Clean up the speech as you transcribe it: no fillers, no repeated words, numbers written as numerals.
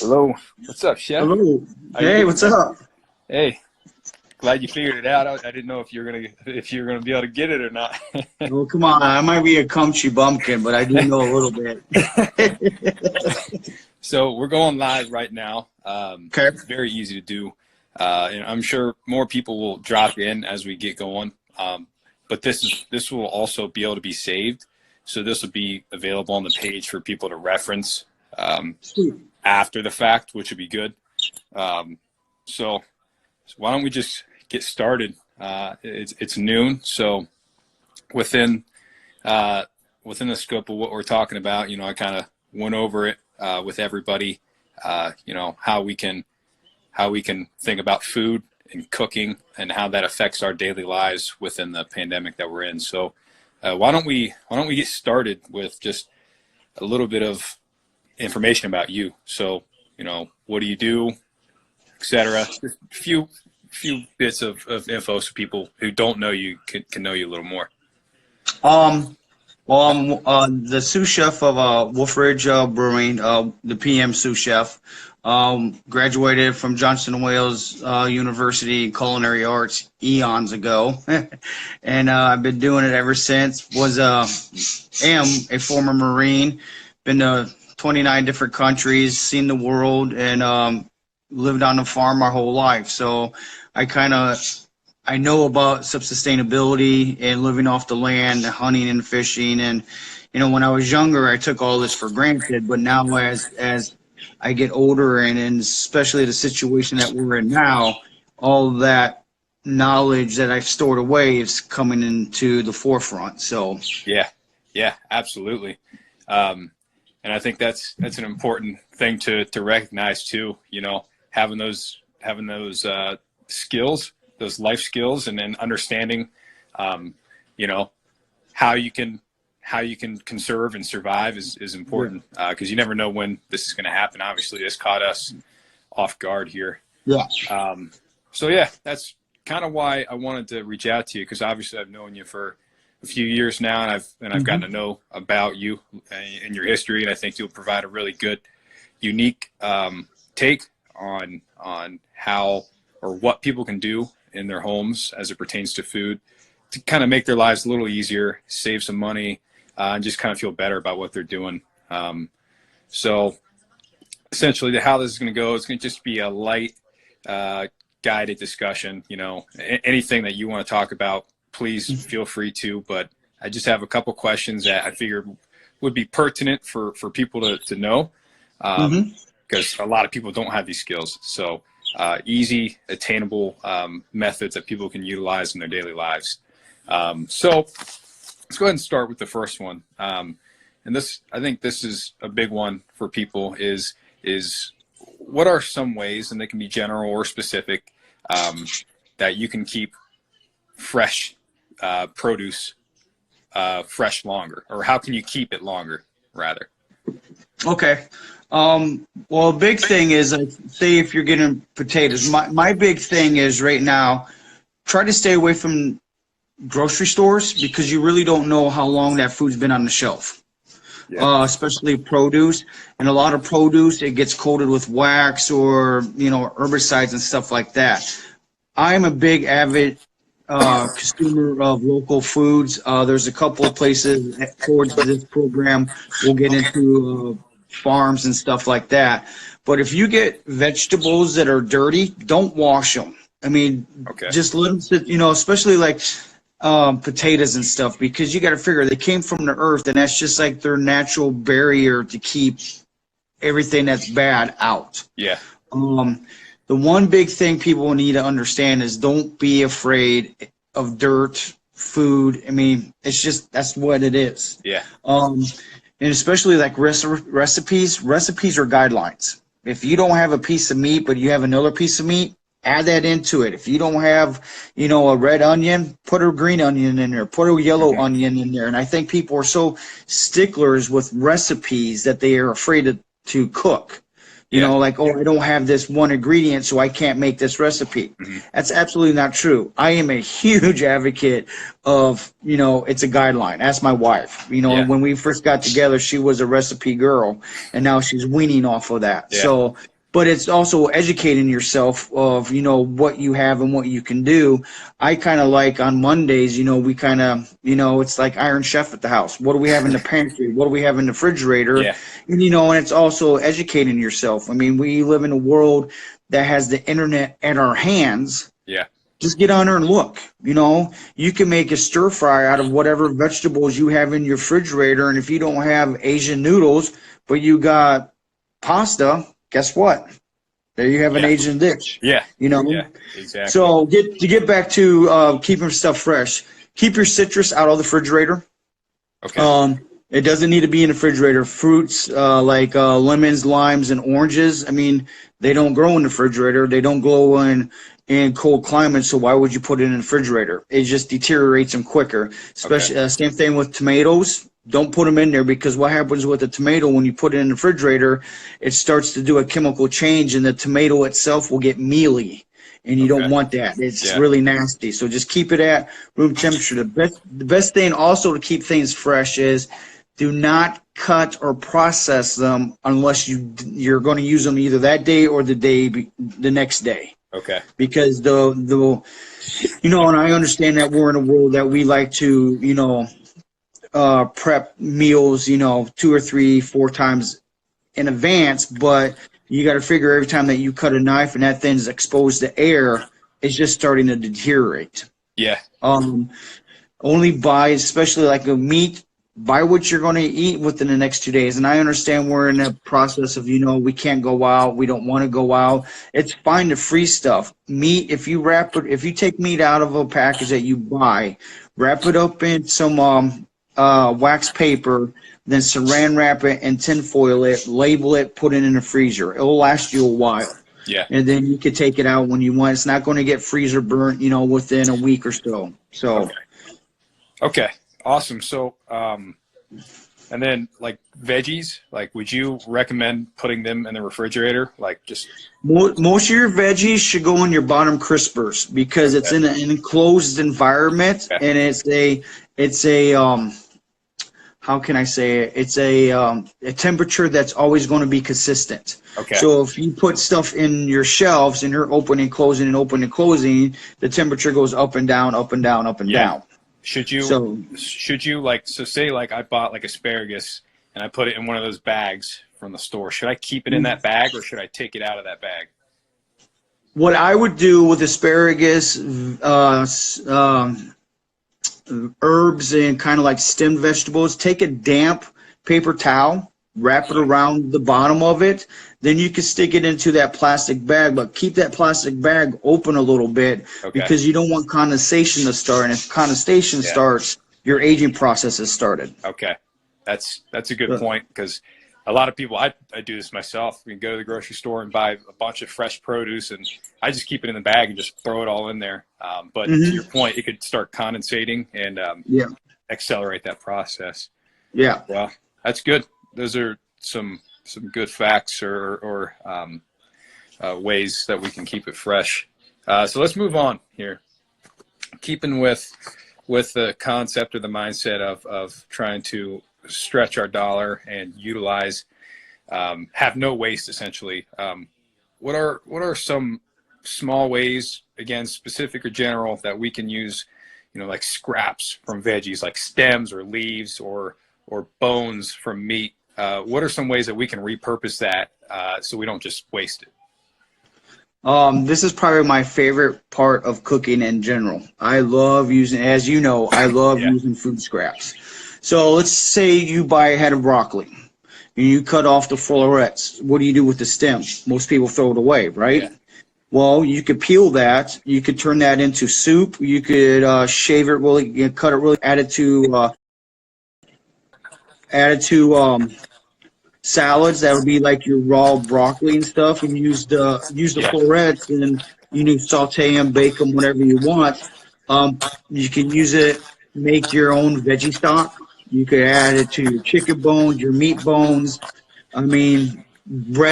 Hello. What's up, Chef? Hello. How you Hey, doing, what's man? up? Hey, glad you figured it out. I didn't know if you were gonna be able to get it or not. Oh, come on. I might be a comfy bumpkin, but I do know a little bit. So we're going live right now. Okay. It's very easy to do, and I'm sure more people will drop in as we get going. But this will also be able to be saved, so this will be available on the page for people to reference Sweet. after the fact, which would be good. So why don't we just get started? It's noon, so within the scope of what we're talking about, I kind of went over it with everybody. How we can think about food and cooking and how that affects our daily lives within the pandemic that we're in. So why don't we get started with just a little bit of information about you? So what do you do, etc. Just a few bits of info so people who don't know you can know you a little more. Well, I'm the sous chef of Wolf Ridge Brewing, the PM sous chef. Graduated from Johnson & Wales University in Culinary Arts eons ago, and I've been doing it ever since. Am a former Marine, been to 29 different countries, seen the world, and lived on a farm my whole life. So I know about sustainability and living off the land, hunting and fishing. And, when I was younger, I took all this for granted. But now as I get older and especially the situation that we're in now, all that knowledge that I've stored away is coming into the forefront. So Yeah, absolutely. And I think that's an important thing to recognize too, having those skills, those life skills, and then understanding, how you can conserve and survive is important, because you never know when this is going to happen. Obviously, this caught us off guard here. Yeah. So yeah, that's kind of why I wanted to reach out to you, because obviously I've known you for a few years now, and I've gotten to know about you and your history, and I think you'll provide a really good, unique take on how or what people can do in their homes as it pertains to food to kind of make their lives a little easier, save some money, and just kind of feel better about what they're doing. So essentially how this is going to go, it's going to just be a light guided discussion. Anything that you want to talk about, please feel free to, but I just have a couple questions that I figured would be pertinent for people to know, because a lot of people don't have these skills. So easy, attainable methods that people can utilize in their daily lives. So let's go ahead and start with the first one. And I think this is a big one for people is what are some ways, and they can be general or specific, that you can keep fresh produce fresh longer, or how can you keep it longer rather? Okay. Well, a big thing is, say if you're getting potatoes, my big thing is right now, try to stay away from grocery stores, because you really don't know how long that food's been on the shelf. Yeah. Especially produce, and a lot of produce, it gets coated with wax or, herbicides and stuff like that. I'm a big avid consumer of local foods. There's a couple of places towards this program we'll get into farms and stuff like that. But if you get vegetables that are dirty, don't wash them. I mean, just let them sit, especially like potatoes and stuff, because you got to figure they came from the earth, and that's just like their natural barrier to keep everything that's bad out. Yeah. The one big thing people need to understand is don't be afraid of dirt, food. I mean, that's what it is. Yeah. And especially like recipes are guidelines. If you don't have a piece of meat, but you have another piece of meat, add that into it. If you don't have, a red onion, put a green onion in there, put a yellow onion in there. And I think people are so sticklers with recipes that they are afraid to cook. You Yeah. know, like, oh, I don't have this one ingredient, so I can't make this recipe. Mm-hmm. That's absolutely not true. I am a huge advocate of, you know, it's a guideline. Ask my wife. You know, Yeah. when we first got together, she was a recipe girl, and now she's weaning off of that. Yeah. So, but it's also educating yourself of, you know, what you have and what you can do. I kind of like on Mondays, you know, we kind of, you know, it's like Iron Chef at the house. What do we have in the pantry? What do we have in the refrigerator? Yeah. And, you know, and it's also educating yourself. I mean, we live in a world that has the internet at our hands. Yeah. Just get on there and look. You know, you can make a stir fry out of whatever vegetables you have in your refrigerator. And if you don't have Asian noodles, but you got pasta, guess what? There you have an Asian dish. Yeah. You know? Yeah, exactly. So to get back to keeping stuff fresh, keep your citrus out of the refrigerator. Okay. It doesn't need to be in the refrigerator. Fruits like lemons, limes, and oranges, I mean, they don't grow in the refrigerator. They don't grow in cold climates, so why would you put it in the refrigerator? It just deteriorates them quicker. Especially same thing with tomatoes. Don't put them in there, because what happens with a tomato when you put it in the refrigerator, it starts to do a chemical change, and the tomato itself will get mealy, and you don't want that. It's really nasty. So just keep it at room temperature. The best thing also to keep things fresh is do not cut or process them unless you're going to use them either that day or the next day. Okay. Because the you know, and I understand that we're in a world that we like to, you know, prep meals, you know, 2 or 3, 4 times in advance, but you got to figure every time that you cut a knife and that thing's exposed to air, it's just starting to deteriorate. Yeah. Only buy, especially like a meat, buy what you're going to eat within the next 2 days. And I understand we're in a process of, you know, we can't go out, we don't want to go out. It's fine to freeze stuff. Meat, if you take meat out of a package that you buy, wrap it up in some wax paper, then saran wrap it and tin foil it, label it, put it in the freezer. It'll last you a while. Yeah. And then you can take it out when you want. It's not going to get freezer burnt, you know, within a week or so. So. Okay. Awesome. So, and then like veggies, like would you recommend putting them in the refrigerator? Like just most of your veggies should go in your bottom crispers, because it's in an enclosed environment, and it's a how can I say it? It's a temperature that's always going to be consistent. Okay. So if you put stuff in your shelves and you're opening and closing and opening and closing, the temperature goes up and down, up and down, up and down. Should you like, so say like I bought like asparagus and I put it in one of those bags from the store. Should I keep it in that bag, or should I take it out of that bag? What I would do with asparagus, herbs and kind of like stemmed vegetables, take a damp paper towel, wrap it around the bottom of it, then you can stick it into that plastic bag, but keep that plastic bag open a little bit, because you don't want condensation to start, and if condensation starts, your aging process has started. Okay. That's a good point, because a lot of people, I do this myself. We can go to the grocery store and buy a bunch of fresh produce, and I just keep it in the bag and just throw it all in there. But to your point, it could start condensating and accelerate that process. Yeah. Well, that's good. Those are some good facts or ways that we can keep it fresh. So let's move on here. Keeping with the concept or the mindset of trying to stretch our dollar and utilize, have no waste essentially. What are some small ways, again, specific or general, that we can use, you know, like scraps from veggies, like stems or leaves or bones from meat? What are some ways that we can repurpose that so we don't just waste it? This is probably my favorite part of cooking in general. I love using, as you know, I love using food scraps. So let's say you buy a head of broccoli and you cut off the florets. What do you do with the stem? Most people throw it away, right? Yeah. Well, you could peel that. You could turn that into soup. You could shave it really, you know, cut it really, add it to salads. That would be like your raw broccoli and stuff, and use the florets, and you saute them, bake them, whatever you want. You can use it, make your own veggie stock. You could add it to your chicken bones, your meat bones. I mean, bread.